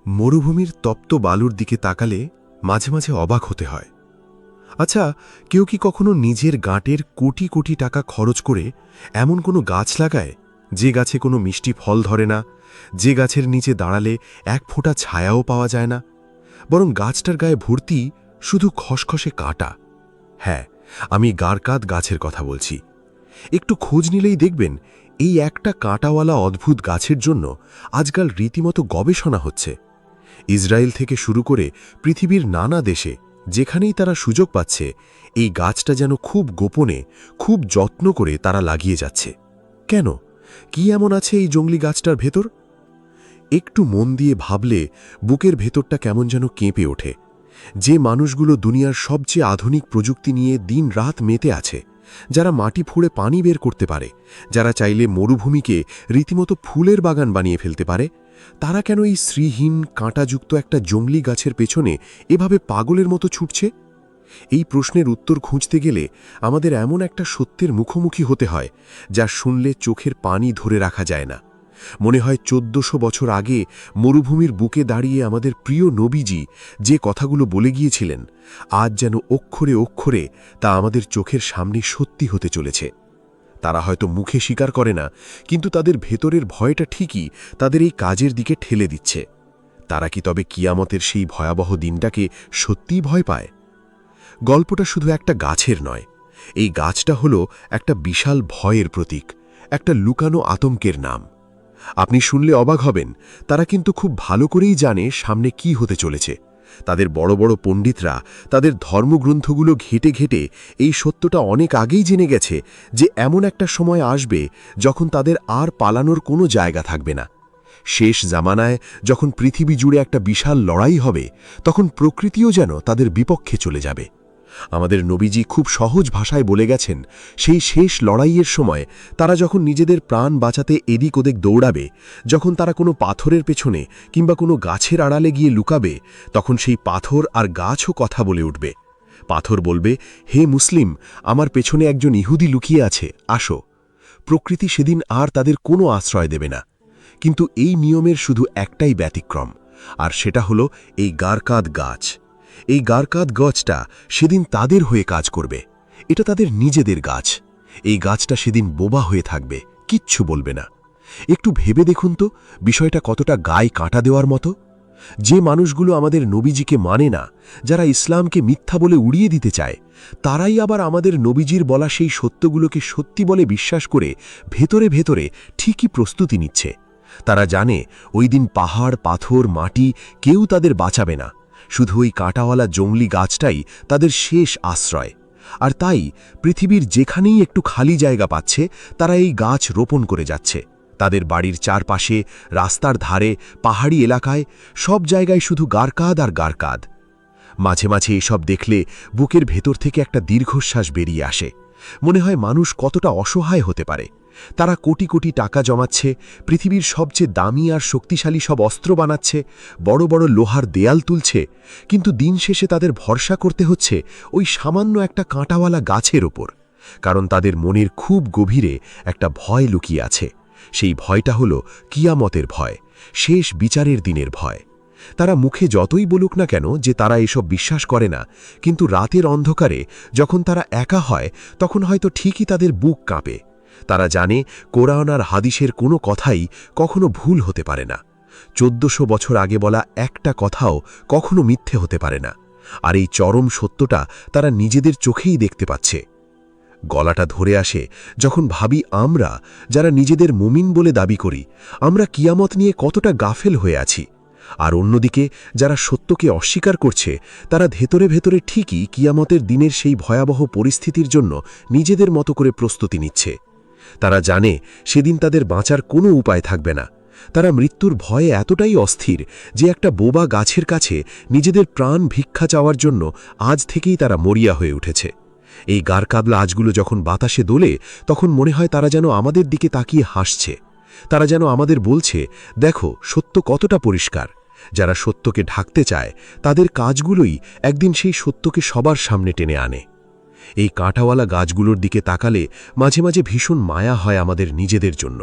মরুভূমির তপ্ত বালুর দিকে তাকালে মাঝে মাঝে অবাক হতে হয়। আচ্ছা, কেউ কি কখনো নিজের গাঁটের কোটি কোটি টাকা খরচ করে এমন কোনো গাছ লাগায় যে গাছে কোনো মিষ্টি ফল ধরে না, যে গাছের নিচে দাঁড়ালে এক ফোঁটা ছায়াও পাওয়া যায় না, বরং গাছটার গায়ে ভর্তি শুধু খসখসে কাঁটা? হ্যাঁ, আমি গারকাদ গাছের কথা বলছি। একটু খোঁজ নিলেই দেখবেন এই একটা কাঁটাওয়ালা অদ্ভুত গাছের জন্য আজকাল রীতিমতো গবেষণা হচ্ছে। ইসরায়েল থেকে শুরু করে পৃথিবীর নানা দেশে যেখানেই তারা সুযোগ পাচ্ছে, এই গাছটা যেন খুব গোপনে, খুব যত্ন করে তারা লাগিয়ে যাচ্ছে। কেন? কি এমন আছে এই জংলি গাছটার ভেতর? একটু মন দিয়ে ভাবলে বুকের ভেতরটা কেমন যেন কেঁপে ওঠে। যে মানুষগুলো দুনিয়ার সবচেয়ে আধুনিক প্রযুক্তি নিয়ে দিন রাত মেতে আছে, যারা মাটি ফুঁড়ে পানি বের করতে পারে, যারা চাইলে মরুভূমিকে রীতিমতো ফুলের বাগান বানিয়ে ফেলতে পারে, তারা কেন এই শ্রীহীন কাঁটাযুক্ত একটা জংলি গাছের পেছনে এভাবে পাগলের মতো ছুটছে? এই প্রশ্নের উত্তর খুঁজতে গেলে আমাদের এমন একটা সত্যের মুখোমুখি হতে হয় যা শুনলে চোখের পানি ধরে রাখা যায় না। মনে হয় 1400 বছর আগে মরুভূমির বুকে দাঁড়িয়ে আমাদের প্রিয় নবীজি যে কথাগুলো বলে গিয়েছিলেন, আজ যেন অক্ষরে অক্ষরে তা আমাদের চোখের সামনে সত্যি হতে চলেছে। তারা হয়তো মুখে স্বীকার করে না, কিন্তু তাদের ভেতরের ভয়টা ঠিকই তাদের এই কাজের দিকে ঠেলে দিচ্ছে। তারা কি তবে কিয়ামতের সেই ভয়াবহ দিনটাকে সত্যিই ভয় পায়? গল্পটা শুধু একটা গাছের নয়, এই গাছটা হলো একটা বিশাল ভয়ের প্রতীক, একটা লুকানো আতঙ্কের নাম। আপনি শুনলে অবাক হবেন, তারা কিন্তু খুব ভালো করেই জানে সামনে কি হতে চলেছে। তাদের বড় বড় পণ্ডিতরা তাদের ধর্মগ্রন্থগুলো ঘেটে ঘেটে এই সত্যটা অনেক আগেই জেনে গেছে যে এমন একটা সময় আসবে যখন তাদের আর পালানোর কোনো জায়গা থাকবে না। শেষ জামানায় যখন পৃথিবী জুড়ে একটা বিশাল লড়াই হবে, তখন প্রকৃতিও যেন তাদের বিপক্ষে চলে যাবে। আমাদের নবীজি খুব সহজ ভাষায় বলে গেছেন, সেই শেষ লড়াইয়ের সময় তারা যখন নিজেদের প্রাণ বাঁচাতে এদিক ওদিক দৌড়াবে, যখন তারা কোনো পাথরের পেছনে কিংবা কোনো গাছের আড়ালে গিয়ে লুকাবে, তখন সেই পাথর আর গাছও কথা বলে উঠবে। পাথর বলবে, হে মুসলিম, আমার পেছনে একজন ইহুদি লুকিয়ে আছে, আসো। প্রকৃতি সেদিন আর তাদের কোনো আশ্রয় দেবে না। কিন্তু এই নিয়মের শুধু একটাই ব্যতিক্রম, আর সেটা হলো এই গারকাদ গাছ। এই গারকাদ গাছটা সেদিন তাদের হয়ে কাজ করবে। এটা তাদের নিজেদের গাছ। এই গাছটা সেদিন বোবা হয়ে থাকবে, কিচ্ছু বলবে না। একটু ভেবে দেখুন তো, বিষয়টা কতটা গায়ে কাঁটা দেওয়ার মতো। যে মানুষগুলো আমাদের নবীজিকে মানে না, যারা ইসলামকে মিথ্যা বলে উড়িয়ে দিতে চায়, তারাই আবার আমাদের নবীজির বলা সেই সত্যগুলোকে সত্যি বলে বিশ্বাস করে ভেতরে ভেতরে ঠিকই প্রস্তুতি নিচ্ছে। তারা জানে ওই দিন পাহাড়, পাথর, মাটি কেউ তাদের বাঁচাবে না, শুধু ওই কাঁটাওয়ালা জংলি গাছটাই তাদের শেষ আশ্রয়। আর তাই পৃথিবীর যেখানেই একটু খালি জায়গা পাচ্ছে, তারা এই গাছ রোপণ করে যাচ্ছে। তাদের বাড়ির চারপাশে, রাস্তার ধারে, পাহাড়ি এলাকায়, সব জায়গায় শুধু গারকাদ আর গারকাদ। মাঝে মাঝে এসব দেখলে বুকের ভেতর থেকে একটা দীর্ঘশ্বাস বেরিয়ে আসে। মনে হয় মানুষ কতটা অসহায় হতে পারে। তারা কোটি কোটি টাকা জমাচ্ছে, পৃথিবীর সবচেয়ে দামি আর শক্তিশালী সব অস্ত্র বানাচ্ছে, বড় বড় লোহার দেয়াল তুলছে, কিন্তু দিন শেষে তাদের ভরসা করতে হচ্ছে ওই সামান্য একটা কাঁটাওয়ালা গাছের ওপর। কারণ তাদের মনের খুব গভীরে একটা ভয় লুকিয়ে আছে। সেই ভয়টা হলো কিয়ামতের ভয়, শেষ বিচারের দিনের ভয়। তারা মুখে যতই বলুক না কেন যে তারা এসব বিশ্বাস করে না, কিন্তু রাতের অন্ধকারে যখন তারা একা হয়, তখন হয়তো ঠিকই তাদের বুক কাঁপে। তারা জানে কোরআন আর হাদিসের কোনো কথাই কখনো ভুল হতে পারে না। 1400 বছর আগে বলা একটা কথাও কখনো মিথ্যে হতে পারে না। আর এই চরম সত্যটা তারা নিজেদের চোখেই দেখতে পাচ্ছে। গলাটা ধরে আসে যখন ভাবি আমরা, যারা নিজেদের মুমিন বলে দাবি করি, আমরা কিয়ামত নিয়ে কতটা গাফেল হয়ে আছি। আর অন্যদিকে যারা সত্যকে অস্বীকার করছে, তারা ভেতরে ভেতরে ঠিকই কিয়ামতের দিনের সেই ভয়াবহ পরিস্থিতির জন্য নিজেদের মতো করে প্রস্তুতি নিচ্ছে। তারা জানে সেদিন তাদের বাঁচার কোনো উপায় থাকবে না। তারা মৃত্যুর ভয়ে এতটাই অস্থির যে একটা বোবা গাছের কাছে নিজেদের প্রাণ ভিক্ষা চাওয়ার জন্য আজ থেকেই তারা মরিয়া হয়ে উঠেছে। এই গারকাদলা আজগুলো যখন বাতাসে দোলে, তখন মনে হয় তারা যেন আমাদের দিকে তাকিয়ে হাসছে। তারা যেন আমাদের বলছে, দেখো সত্য কতটা পরিষ্কার। যারা সত্যকে ঢাকতে চায়, তাদের কাজগুলোই একদিন সেই সত্যকে সবার সামনে টেনে আনে। এই কাঁটাওয়ালা গাছগুলোর দিকে তাকালে মাঝে মাঝে ভীষণ মায়া হয় আমাদের নিজেদের জন্য।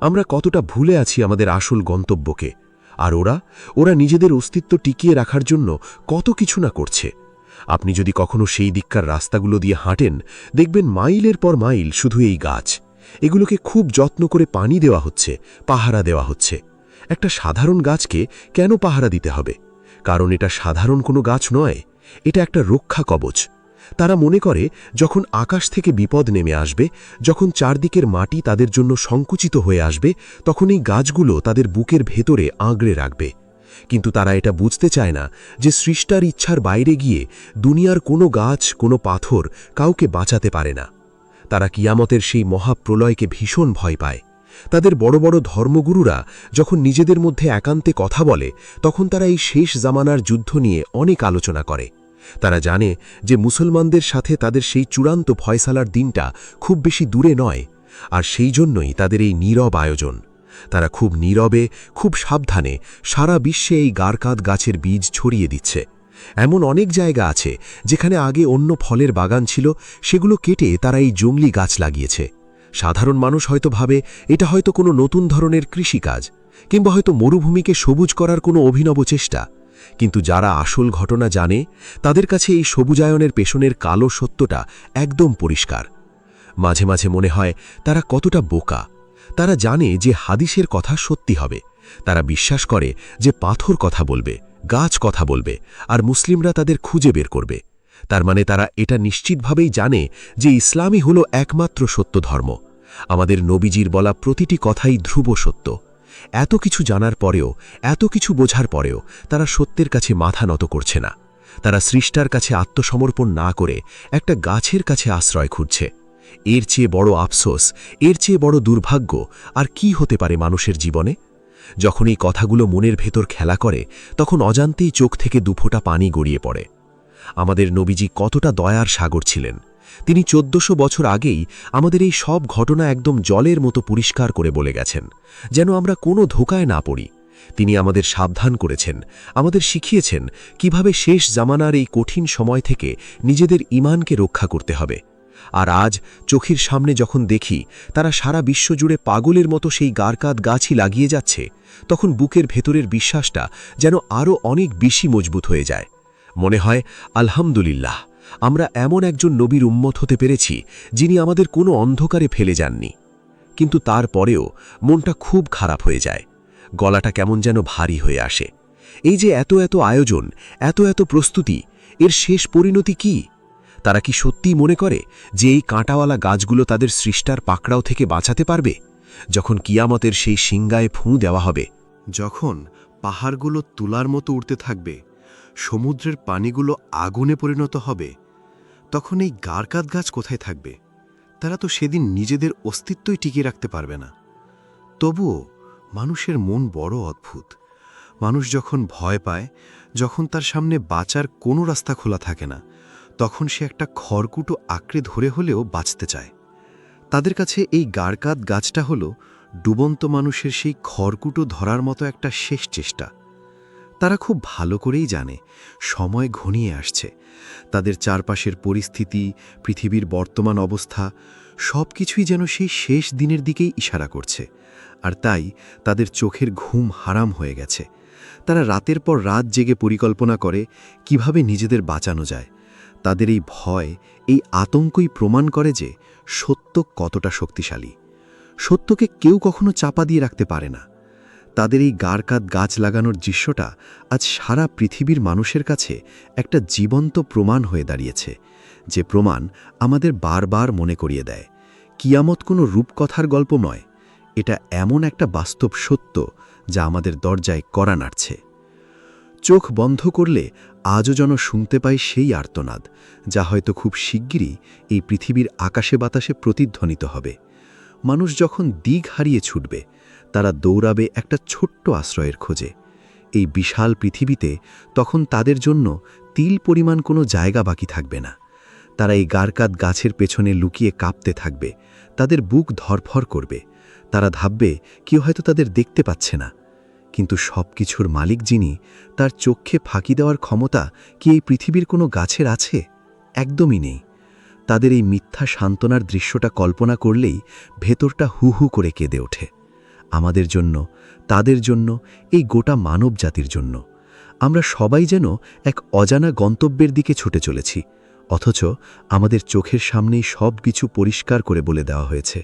আমরা কতটা ভুলে আছি আমাদের আসল গন্তব্যকে। আর ওরা ওরা নিজেদের অস্তিত্ব টিকিয়ে রাখার জন্য কত কিছু না করছে। আপনি যদি কখনো সেই দিককার রাস্তাগুলো দিয়ে হাঁটেন, দেখবেন মাইলের পর মাইল শুধু এই গাছ। এগুলোকে খুব যত্ন করে পানি দেওয়া হচ্ছে, পাহারা দেওয়া হচ্ছে। একটা সাধারণ গাছকে কেন পাহারা দিতে হবে? কারণ এটা সাধারণ কোনো গাছ নয়, এটা একটা রক্ষা কবচ। তারা মনে করে যখন আকাশ থেকে বিপদ নেমে আসবে, যখন চারদিকের মাটি তাদের জন্য সংকুচিত হয়ে আসবে, তখন এই গাছগুলো তাদের বুকের ভেতরে আঁকড়ে রাখবে। কিন্তু তারা এটা বুঝতে চায় না যে সৃষ্টার ইচ্ছার বাইরে গিয়ে দুনিয়ার কোনো গাছ, কোনো পাথর কাউকে বাঁচাতে পারে না। তারা কিয়ামতের সেই মহাপ্রলয়কে ভীষণ ভয় পায়। তাদের বড় বড় ধর্মগুরুরা যখন নিজেদের মধ্যে একান্তে কথা বলে, তখন তারা এই শেষ জামানার যুদ্ধ নিয়ে অনেক আলোচনা করে। তারা জানে যে মুসলমানদের সাথে তাদের সেই চূড়ান্ত ফয়সালার দিনটা খুব বেশি দূরে নয়, আর সেই জন্যই তাদের এই নীরব আয়োজন। তারা খুব নীরবে, খুব সাবধানে সারা বিশ্বে এই গারকাদ গাছের বীজ ছড়িয়ে দিচ্ছে। এমন অনেক জায়গা আছে যেখানে আগে অন্য ফলের বাগান ছিল, সেগুলো কেটে তারা এই জংলি গাছ লাগিয়েছে। সাধারণ মানুষ হয়তো ভাবে এটা হয়তো কোনো নতুন ধরনের কৃষিকাজ, কিংবা হয়তো মরুভূমিকে সবুজ করার কোনো অভিনব চেষ্টা। কিন্তু যারা আসল ঘটনা জানে, তাদের কাছে এই সবুজায়নের পেছনের কালো সত্যটা একদম পরিষ্কার। মাঝে মাঝে মনে হয় তারা কতটা বোকা। তারা জানে যে হাদিসের কথা সত্যি হবে, তারা বিশ্বাস করে যে পাথর কথা বলবে, গাছ কথা বলবে, আর মুসলিমরা তাদের খুঁজে বের করবে। তার মানে তারা এটা নিশ্চিতভাবেই জানে যে ইসলামই হলো একমাত্র সত্য ধর্ম। আমাদের নবীজির বলা প্রতিটি কথাই ধ্রুব সত্য। এত কিছু জানার পরেও, এত কিছু বোঝার পরেও তারা সত্যের কাছে মাথা নত করছে না। তারা সৃষ্টার কাছে আত্মসমর্পণ না করে একটা গাছের কাছে আশ্রয় খুঁজছে। এর চেয়ে বড় আফসোস, এর চেয়ে বড় দুর্ভাগ্য আর কি হতে পারে মানুষের জীবনে? যখন এই কথাগুলো মনের ভেতর খেলা করে, তখন অজান্তেই চোখ থেকে দুফোঁটা পানি গড়িয়ে পড়ে। আমাদের নবীজি কতটা দয়ার সাগর ছিলেন! তিনি 1400 বছর আগেই আমাদের এই সব ঘটনা একদম জলের মতো পরিষ্কার করে বলে গেছেন, যেন আমরা কোনো ধোঁকায় না পড়ি। তিনি আমাদের সাবধান করেছেন, আমাদের শিখিয়েছেন কিভাবে শেষ জামানার এই কঠিন সময় থেকে নিজেদের ঈমানকে রক্ষা করতে হবে। আর আজ চোখের সামনে যখন দেখি তারা সারা বিশ্বজুড়ে পাগলের মতো সেই গারকাদ গাছই লাগিয়ে যাচ্ছে, তখন বুকের ভেতরের বিশ্বাসটা যেন আরও অনেক বেশি মজবুত হয়ে যায়। মনে হয় আলহামদুলিল্লাহ, আমরা এমন একজন নবীর উম্মত হতে পেরেছি যিনি আমাদের কোনো অন্ধকারে ফেলে যাননি। কিন্তু তারপরেও মনটা খুব খারাপ হয়ে যায়, গলাটা কেমন যেন ভারী হয়ে আসে। এই যে এত এত আয়োজন, এত এত প্রস্তুতি, এর শেষ পরিণতি কি? তারা কি সত্যিই মনে করে যে এই কাঁটাওয়ালা গাছগুলো তাদের সৃষ্টার পাকড়াও থেকে বাঁচাতে পারবে? যখন কিয়ামতের সেই সিংগায় ফুঁ দেওয়া হবে, যখন পাহাড়গুলো তুলার মতো উড়তে থাকবে, সমুদ্রের পানিগুলো আগুনে পরিণত হবে, তখন এই গারকাদ গাছ কোথায় থাকবে? তারা তো সেদিন নিজেদের অস্তিত্বই টিকিয়ে রাখতে পারবে না। তবুও মানুষের মন বড় অদ্ভুত। মানুষ যখন ভয় পায়, যখন তার সামনে বাঁচার কোনো রাস্তা খোলা থাকে না, তখন সে একটা খড়কুটো আঁকড়ে ধরে হলেও বাঁচতে চায়। তাদের কাছে এই গারকাদ গাছটা হলো ডুবন্ত মানুষের সেই খড়কুটো ধরার মতো একটা শেষ চেষ্টা। তারা খুব ভালো করেই জানে সময় ঘনিয়ে আসছে। তাদের চারপাশের পরিস্থিতি, পৃথিবীর বর্তমান অবস্থা সব কিছুই যেন সেই শেষ দিনের দিকেই ইশারা করছে। আর তাই তাদের চোখের ঘুম হারাম হয়ে গেছে। তারা রাতের পর রাত জেগে পরিকল্পনা করে কিভাবে নিজেদের বাঁচানো যায়। তাদের এই ভয়, এই আতঙ্কই প্রমাণ করে যে সত্য কতটা শক্তিশালী। সত্যকে কেউ কখনো চাপা দিয়ে রাখতে পারে না। তাদের এই গারকাদ গাছ লাগানোর দৃশ্যটা আজ সারা পৃথিবীর মানুষের কাছে একটা জীবন্ত প্রমাণ হয়ে দাঁড়িয়েছে, যে প্রমাণ আমাদের বারবার মনে করিয়ে দেয় কিয়ামত কোনো রূপকথার গল্প নয়, এটা এমন একটা বাস্তব সত্য যা আমাদের দরজায় কড়া নাড়ছে। চোখ বন্ধ করলে আজও যেন শুনতে পাই সেই আর্তনাদ, যা হয়তো খুব শিগগিরই এই পৃথিবীর আকাশে বাতাসে প্রতিধ্বনিত হবে। মানুষ যখন দিক হারিয়ে ছুটবে, তারা দৌড়াবে একটা ছোট্ট আশ্রয়ের খোঁজে। এই বিশাল পৃথিবীতে তখন তাদের জন্য তিল পরিমাণ কোনো জায়গা বাকি থাকবে না। তারা এই গারকাদ গাছের পেছনে লুকিয়ে কাঁপতে থাকবে, তাদের বুক ধরফর করবে। তারা ভাববে কেউ হয়তো তাদের দেখতে পাচ্ছে না। কিন্তু সব কিছুর মালিক যিনি, তার চোখে ফাঁকি দেওয়ার ক্ষমতা কি এই পৃথিবীর কোনো গাছের আছে? একদমই নেই। তাদের এই মিথ্যা সান্ত্বনার দৃশ্যটা কল্পনা করলেই ভেতরটা হু হু করে কেঁদে ওঠে। আমাদের জন্য, তাদের জন্য, এই গোটা মানব জাতির জন্য। আমরা সবাই যেন এক অজানা গন্তব্যের দিকে ছুটে চলেছি, অথচ আমাদের চোখের সামনেই সব কিছু পরিষ্কার করে বলে দেওয়া হয়েছে।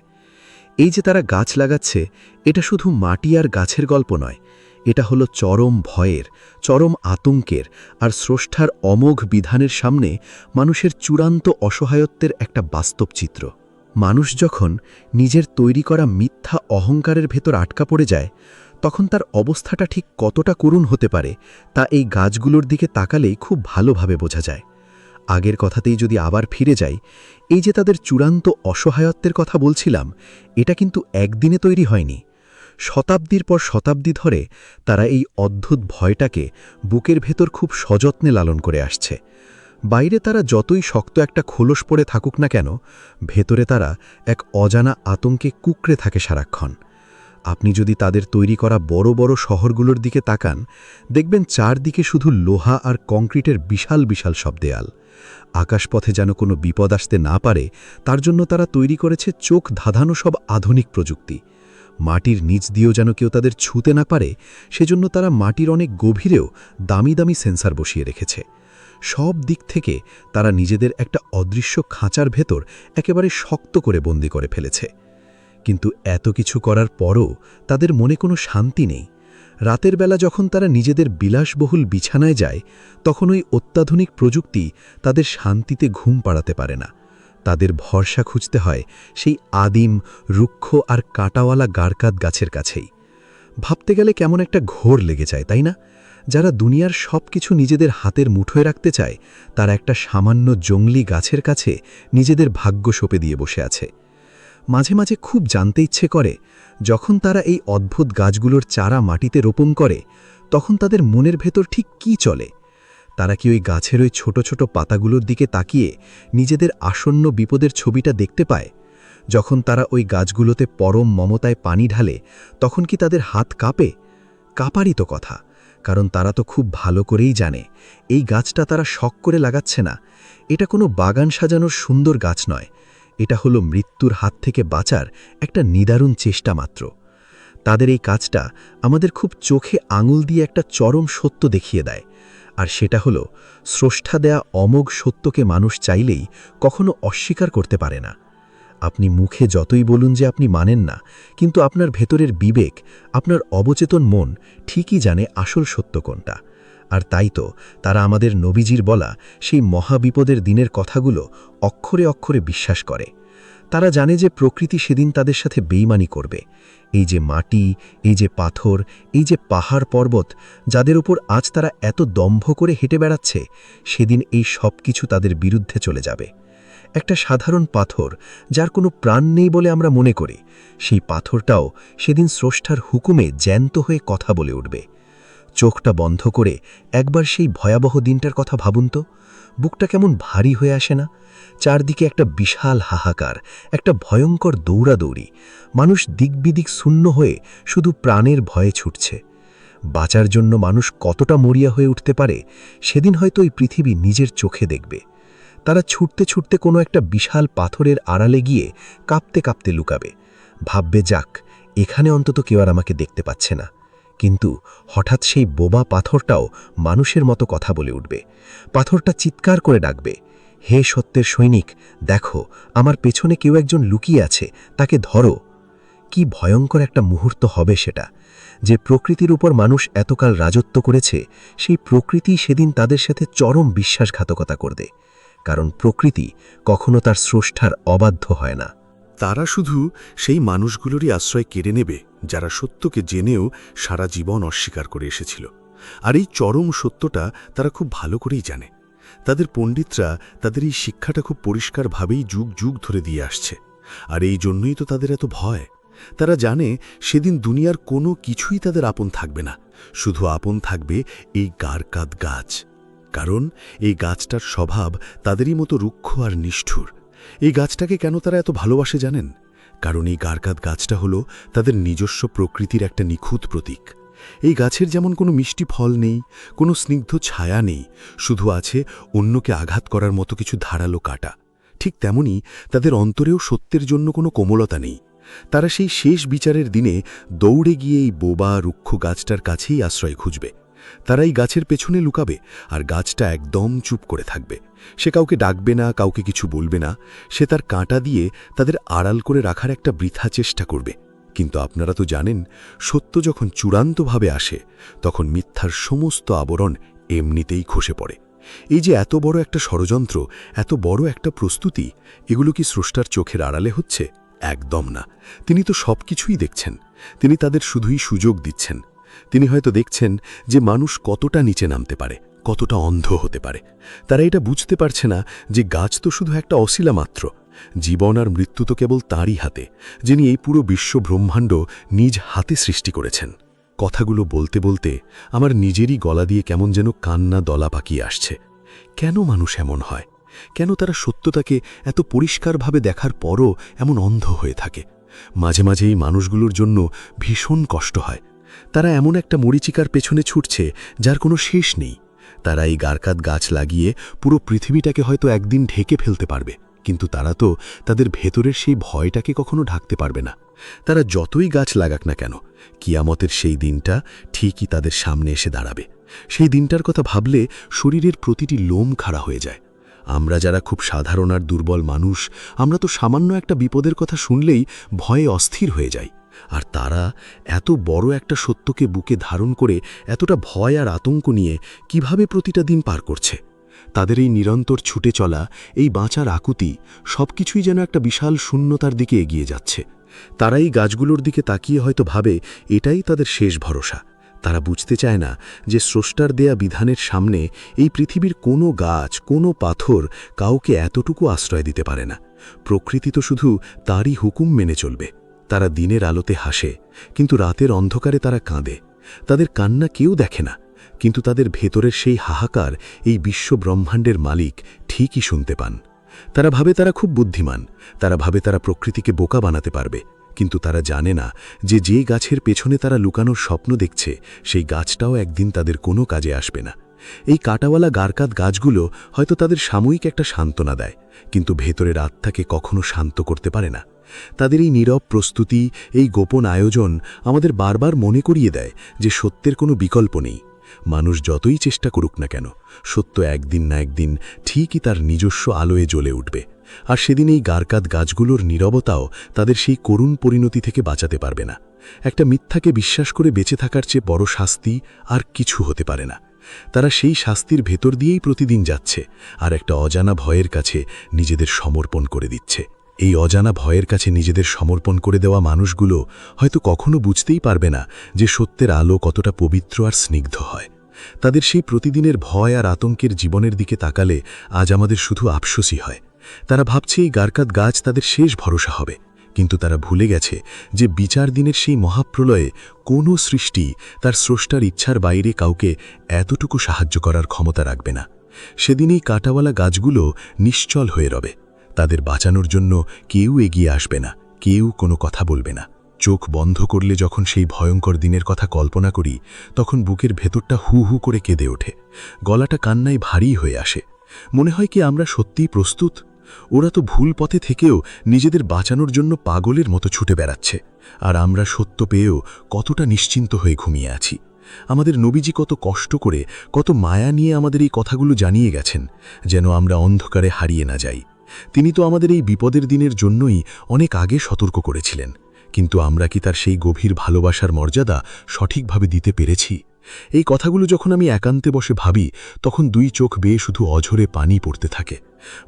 এই যে তারা গাছ লাগাচ্ছে, এটা শুধু মাটি আর গাছের গল্প নয়, এটা হলো চরম ভয়ের, চরম আতঙ্কের আর স্রষ্টার অমোঘ বিধানের সামনে মানুষের চূড়ান্ত অসহায়ত্বের একটা বাস্তব চিত্র। মানুষ যখন নিজের তৈরি করা মিথ্যা অহংকারের ভেতর আটকা পড়ে যায়, তখন তার অবস্থাটা ঠিক কতটা করুণ হতে পারে তা এই গাছগুলোর দিকে তাকালেই খুব ভালোভাবে বোঝা যায়। আগের কথাতেই যদি আবার ফিরে যাই, এই যে তাদের চূড়ান্ত অসহায়ত্বের কথা বলছিলাম, এটা কিন্তু একদিনে তৈরি হয়নি। শতাব্দীর পর শতাব্দী ধরে তারা এই অদ্ভুত ভয়টাকে বুকের ভেতর খুব সযত্নে লালন করে আসছে। বাইরে তারা যতই শক্ত একটা খোলস পড়ে থাকুক না কেন, ভেতরে তারা এক অজানা আতঙ্কে কুঁকড়ে থাকে সারাক্ষণ। আপনি যদি তাদের তৈরি করা বড় বড় শহরগুলোর দিকে তাকান, দেখবেন চারদিকে শুধু লোহা আর কংক্রিটের বিশাল বিশাল সব দেয়াল। আকাশপথে যেন কোনো বিপদ আসতে না পারে তার জন্য তারা তৈরি করেছে চোখ ধাঁধানো সব আধুনিক প্রযুক্তি। মাটির নিচ দিয়েও যেন কেউ তাদের ছুঁতে না পারে, সেজন্য তারা মাটির অনেক গভীরেও দামি দামি সেন্সার বসিয়ে রেখেছে। সব দিক থেকে তারা নিজেদের একটা অদৃশ্য খাঁচার ভেতর একেবারে শক্ত করে বন্দি করে ফেলেছে। কিন্তু এত কিছু করার পরও তাদের মনে কোনো শান্তি নেই। রাতের বেলা যখন তারা নিজেদের বিলাসবহুল বিছানায় যায়, তখন ওই অত্যাধুনিক প্রযুক্তি তাদের শান্তিতে ঘুম পাড়াতে পারে না। তাদের ভরসা খুঁজতে হয় সেই আদিম, রুক্ষ আর কাঁটাওয়ালা গারকাত গাছের কাছেই। ভাবতে গেলে কেমন একটা ঘোর লেগে যায়, তাই না? যারা দুনিয়ার সব কিছু নিজেদের হাতের মুঠোয় রাখতে চায়, তারা একটা সামান্য জংলি গাছের কাছে নিজেদের ভাগ্য সঁপে দিয়ে বসে আছে। মাঝে মাঝে খুব জানতে ইচ্ছে করে, যখন তারা এই অদ্ভুত গাছগুলোর চারা মাটিতে রোপণ করে, তখন তাদের মনের ভেতর ঠিক কী চলে। তারা কি ওই গাছের ওই ছোট ছোট পাতাগুলোর দিকে তাকিয়ে নিজেদের আসন্ন বিপদের ছবিটা দেখতে পায়? যখন তারা ওই গাছগুলোতে পরম মমতায় পানি ঢালে, তখন কি তাদের হাত কাঁপে? কাঁপারই তো কথা, কারণ তারা তো খুব ভালো করেই জানে এই গাছটা তারা শখ করে লাগাচ্ছে না। এটা কোনো বাগান সাজানোর সুন্দর গাছ নয়, এটা হলো মৃত্যুর হাত থেকে বাঁচার একটা নিদারুণ চেষ্টা মাত্র। তাদের এই কাজটা আমাদের খুব চোখে আঙুল দিয়ে একটা চরম সত্য দেখিয়ে দেয়, আর সেটা হলো স্রষ্টা দেয়া অমোঘ সত্যকে মানুষ চাইলেই কখনো অস্বীকার করতে পারে না। আপনি মুখে যতই বলুন যে আপনি মানেন না, কিন্তু আপনার ভেতরের বিবেক, আপনার অবচেতন মন ঠিকই জানে আসল সত্য কোনটা। আর তাই তো তারা আমাদের নবীজির বলা সেই মহাবিপদের দিনের কথাগুলো অক্ষরে অক্ষরে বিশ্বাস করে। তারা জানে যে প্রকৃতি সেদিন তাদের সাথে বেইমানি করবে। এই যে মাটি, এই যে পাথর, এই যে পাহাড় পর্বত, যাদের উপর আজ তারা এত দম্ভ করে হেঁটে বেড়াচ্ছে, সেদিন এই সব কিছু তাদের বিরুদ্ধে চলে যাবে। একটা সাধারণ পাথর, যার কোনো প্রাণ নেই বলে আমরা মনে করি, সেই পাথরটাও সেদিন স্রষ্টার হুকুমে জ্যান্ত হয়ে কথা বলে উঠবে। চোখটা বন্ধ করে একবার সেই ভয়াবহ দিনটার কথা ভাবুন তো, বুকটা কেমন ভারী হয়ে আসে না? চারদিকে একটা বিশাল হাহাকার, একটা ভয়ঙ্কর দৌড়াদৌড়ি, মানুষ দিকবিদিক শূন্য হয়ে শুধু প্রাণের ভয়ে ছুটছে। বাঁচার জন্য মানুষ কতটা মরিয়া হয়ে উঠতে পারে, সেদিন হয়তো এই পৃথিবী নিজের চোখে দেখবে। তারা ছুটতে ছুটতে কোনো একটা বিশাল পাথরের আড়ালে গিয়ে কাঁপতে কাঁপতে লুকাবে, ভাববে যাক এখানে অন্তত কেউ আর আমাকে দেখতে পাচ্ছে না। কিন্তু হঠাৎ সেই বোবা পাথরটাও মানুষের মতো কথা বলে উঠবে। পাথরটা চিৎকার করে ডাকবে, হে সত্যের সৈনিক, দেখো আমার পেছনে কেউ একজন লুকিয়ে আছে, তাকে ধরো। কি ভয়ঙ্কর একটা মুহূর্ত হবে সেটা! যে প্রকৃতির উপর মানুষ এতকাল রাজত্ব করেছে, সেই প্রকৃতি সেদিন তাদের সাথে চরম বিশ্বাসঘাতকতা করবে। কারণ প্রকৃতি কখনো তার স্রষ্টার অবাধ্য হয় না। তারা শুধু সেই মানুষগুলোরই আশ্রয় কেড়ে নেবে যারা সত্যকে জেনেও সারা জীবন অস্বীকার করে এসেছিল। আর এই চরম সত্যটা তারা খুব ভালো করেই জানে। তাদের পণ্ডিতরা তাদের এই শিক্ষাটা খুব পরিষ্কারভাবেই যুগ যুগ ধরে দিয়ে আসছে। আর এই জন্যই তো তাদের এত ভয়। তারা জানে সেদিন দুনিয়ার কোনো কিছুই তাদের আপন থাকবে না, শুধু আপন থাকবে এই গারকাত গাছ। কারণ এই গাছটার স্বভাব তাদেরই মতো রুক্ষ আর নিষ্ঠুর। এই গাছটাকে কেন তারা এত ভালোবাসে জানেন? কারণ এই গারকাত গাছটা হলো তাদের নিজস্ব প্রকৃতির একটা নিখুঁত প্রতীক। এই গাছের যেমন কোনো মিষ্টি ফল নেই, কোনো স্নিগ্ধ ছায়া নেই, শুধু আছে অন্যকে আঘাত করার মতো কিছু ধারালো কাটা। ঠিক তেমনি তাদের অন্তরেও সত্যের জন্য কোনো কোমলতা নেই। তারা সেই শেষ বিচারের দিনে দৌড়ে গিয়ে এই বোবা রুক্ষ গাছটার কাছেই আশ্রয় খুঁজবে। তারা এই গাছের পেছনে লুকাবে, আর গাছটা একদম চুপ করে থাকবে। সে কাউকে ডাকবে না, কাউকে কিছু বলবে না। সে তার কাঁটা দিয়ে তাদের আড়াল করে রাখার একটা বৃথা চেষ্টা করবে। কিন্তু আপনারা তো জানেন, সত্য যখন চূড়ান্তভাবে আসে, তখন মিথ্যার সমস্ত আবরণ এমনিতেই খসে পড়ে। এই যে এত বড় একটা ষড়যন্ত্র, এত বড় একটা প্রস্তুতি, এগুলো কি স্রষ্টার চোখের আড়ালে হচ্ছে? একদম না। তিনি তো সব কিছুই দেখছেন। তিনি তাদের শুধুই সুযোগ দিচ্ছেন। তিনি হয়তো দেখছেন যে মানুষ কতটা নিচে নামতে পারে, কতটা অন্ধ হতে পারে। তারা এটা বুঝতে পারছে না যে গাছ তো শুধু একটা অছিলা মাত্র। জীবন আর মৃত্যু তো কেবল তাঁরই হাতে, যিনি এই পুরো বিশ্ব ব্রহ্মাণ্ড নিজ হাতে সৃষ্টি করেছেন। কথাগুলো বলতে বলতে আমার নিজেরই গলা দিয়ে কেমন যেন কান্না দলা পাকিয়ে আসছে। কেন মানুষ এমন হয়? কেন তারা সত্যতাকে এত পরিষ্কারভাবে দেখার পরও এমন অন্ধ হয়ে থাকে? মাঝে মাঝে এই মানুষগুলোর জন্য ভীষণ কষ্ট হয়। তারা এমন একটা মরীচিকার পেছনে ছুটছে যার কোনো শেষ নেই। তারা এই গারকাত গাছ লাগিয়ে পুরো পৃথিবীটাকে হয়তো একদিন ঢেকে ফেলতে পারবে, কিন্তু তারা তো তাদের ভেতরের সেই ভয়টাকে কখনো ঢাকতে পারবে না। তারা যতই গাছ লাগাক না কেন, কিয়ামতের সেই দিনটা ঠিকই তাদের সামনে এসে দাঁড়াবে। সেই দিনটার কথা ভাবলে শরীরের প্রতিটি লোম খাড়া হয়ে যায়। আমরা যারা খুব সাধারণ আর দুর্বল মানুষ, আমরা তো সামান্য একটা বিপদের কথা শুনলেই ভয়ে অস্থির হয়ে যাই। আর তারা এত বড় একটা সত্যকে বুকে ধারণ করে এতটা ভয় আর আতঙ্ক নিয়ে কিভাবে প্রতিটা দিন পার করছে? তাদের এই নিরন্তর ছুটে চলা, এই বাঁচার আকুতি, সবকিছুই যেন একটা বিশাল শূন্যতার দিকে এগিয়ে যাচ্ছে। তারা এই গাছগুলোর দিকে তাকিয়ে হয়তো ভাবে এটাই তাদের শেষ ভরসা। তারা বুঝতে চায় না যে স্রষ্টার দেয়া বিধানের সামনে এই পৃথিবীর কোনো গাছ, কোনো পাথর কাউকে এতটুকু আশ্রয় দিতে পারে না। প্রকৃতি তো শুধু তারই হুকুম মেনে চলবে। তারা দিনের আলোতে হাসে, কিন্তু রাতের অন্ধকারে তারা কাঁদে। তাদের কান্না কেউ দেখে না, কিন্তু তাদের ভেতরের সেই হাহাকার এই বিশ্ব ব্রহ্মাণ্ডের মালিক ঠিকই শুনতে পান। তারা ভাবে তারা খুব বুদ্ধিমান, তারা ভাবে তারা প্রকৃতিকে বোকা বানাতে পারবে, কিন্তু তারা জানে না যে যে গাছের পেছনে তারা লুকানোর স্বপ্ন দেখছে, সেই গাছটাও একদিন তাদের কোনো কাজে আসবে না। এই কাঁটাওয়ালা গারকাত গাছগুলো হয়তো তাদের সাময়িক একটা সান্ত্বনা দেয়, কিন্তু ভেতরের আত্মাকে কখনো শান্ত করতে পারে না। তাদের এই নীরব প্রস্তুতি, এই গোপন আয়োজন আমাদের বারবার মনে করিয়ে দেয় যে সত্যের কোনো বিকল্প নেই। মানুষ যতই চেষ্টা করুক না কেন, সত্য একদিন না একদিন ঠিকই তার নিজস্ব আলোয় জ্বলে উঠবে। আর সেদিন এই গারকাত গাছগুলোর নীরবতাও তাদের সেই করুণ পরিণতি থেকে বাঁচাতে পারবে না। একটা মিথ্যাকে বিশ্বাস করে বেঁচে থাকার চেয়ে বড় শাস্তি আর কিছু হতে পারে না। তারা সেই শাস্তির ভেতর দিয়েই প্রতিদিন যাচ্ছে, আর একটা অজানা ভয়ের কাছে নিজেদের সমর্পণ করে দিচ্ছে। এই অজানা ভয়ের কাছে নিজেদের সমর্পণ করে দেওয়া মানুষগুলো হয়তো কখনো বুঝতেই পারবে না যে সত্যের আলো কতটা পবিত্র আর স্নিগ্ধ হয়। তাদের সেই প্রতিদিনের ভয় আর আতঙ্কের জীবনের দিকে তাকালে আজ আমাদের শুধু আফসোসই হয়। তারা ভাবছে এই গারকাত গাছ তাদের শেষ ভরসা হবে, কিন্তু তারা ভুলে গেছে যে বিচার দিনের সেই মহাপ্রলয়ে কোনো সৃষ্টি তার স্রষ্টার ইচ্ছার বাইরে কাউকে এতটুকু সাহায্য করার ক্ষমতা রাখবে না। সেদিনই কাঁটাওয়ালা গাছগুলো নিশ্চল হয়ে রবে। তাদের বাঁচানোর জন্য কেউ এগিয়ে আসবে না, কেউ কোনো কথা বলবে না। চোখ বন্ধ করলে যখন সেই ভয়ঙ্কর দিনের কথা কল্পনা করি, তখন বুকের ভেতরটা হু হু করে কেঁদে ওঠে, গলাটা কান্নায় ভারী হয়ে আসে। মনে হয় কি আমরা সত্যিই প্রস্তুত? ওরা তো ভুল পথে থেকেও নিজেদের বাঁচানোর জন্য পাগলের মতো ছুটে বেড়াচ্ছে, আর আমরা সত্য পেয়েও কতটা নিশ্চিন্ত হয়ে ঘুমিয়ে আছি। আমাদের নবীজি কত কষ্ট করে, কত মায়া নিয়ে আমাদের এই কথাগুলো জানিয়ে গেছেন, যেন আমরা অন্ধকারে হারিয়ে না যাই। তিনি তো আমাদের এই বিপদের দিনের জন্যই অনেক আগে সতর্ক করেছিলেন, কিন্তু আমরা কি তার সেই গভীর ভালোবাসার মর্যাদা সঠিকভাবে দিতে পেরেছি? এই কথাগুলো যখন আমি একান্তে বসে ভাবি, তখন দুই চোখ বেয়ে শুধু অঝরে পানি পড়তে থাকে।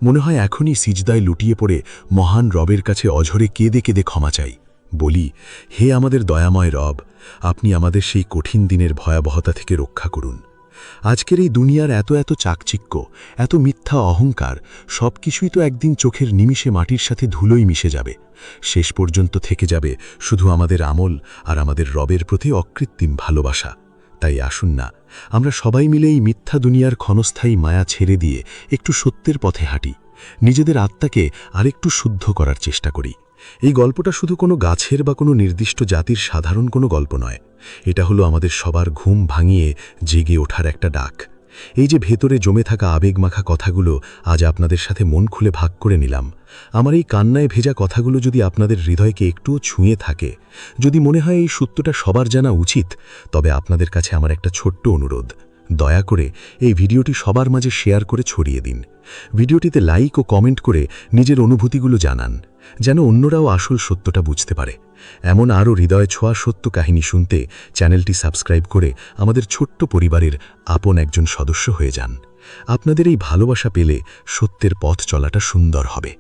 মনে হয় এখনই সিজদায় লুটিয়ে পড়ে মহান রবের কাছে অঝরে কেঁদে কেঁদে ক্ষমা চাই। বলি, হে আমাদের দয়াময় রব, আপনি আমাদের সেই কঠিন দিনের ভয়াবহতা থেকে রক্ষা করুন। আজকের এই দুনিয়ার এত এত চাকচিক্য, এত মিথ্যা অহংকার, সব কিছুই তো একদিন চোখের নিমিষে মাটির সাথে ধুলোই মিশে যাবে। শেষ পর্যন্ত থেকে যাবে শুধু আমাদের আমল আর আমাদের রবের প্রতি অকৃত্রিম ভালোবাসা। তাই আসুন না, আমরা সবাই মিলে এই মিথ্যা দুনিয়ার ক্ষণস্থায়ী মায়া ছেড়ে দিয়ে একটু সত্যের পথে হাঁটি, নিজেদের আত্মাকে আরেকটু শুদ্ধ করার চেষ্টা করি। এই গল্পটা শুধু কোনো গাছের বা কোনো নির্দিষ্ট জাতির সাধারণ কোনো গল্প নয়। এটা হলো আমাদের সবার ঘুম ভাঙিয়ে জেগে ওঠার একটা ডাক। এই যে ভেতরে জমে থাকা আবেগমাখা কথাগুলো আজ আপনাদের সাথে মন খুলে ভাগ করে নিলাম। আমার এই কান্নায় ভেজা কথাগুলো যদি আপনাদের হৃদয়কে একটুও ছুঁয়ে থাকে, যদি মনে হয় এই সত্যটা সবার জানা উচিত, তবে আপনাদের কাছে আমার একটা ছোট্ট অনুরোধ, দয়া করে এই ভিডিওটি সবার মাঝে শেয়ার করে ছড়িয়ে দিন। ভিডিওটিতে লাইক ও কমেন্ট করে নিজের অনুভূতিগুলো জানান, যেন অন্যরাও আসল সত্যটা বুঝতে পারে। এমন আরও হৃদয় ছোঁয়া সত্য কাহিনী শুনতে চ্যানেলটি সাবস্ক্রাইব করে আমাদের ছোট্ট পরিবারের আপন একজন সদস্য হয়ে যান। আপনাদের এই ভালোবাসা পেলে সত্যের পথ চলাটা সুন্দর হবে।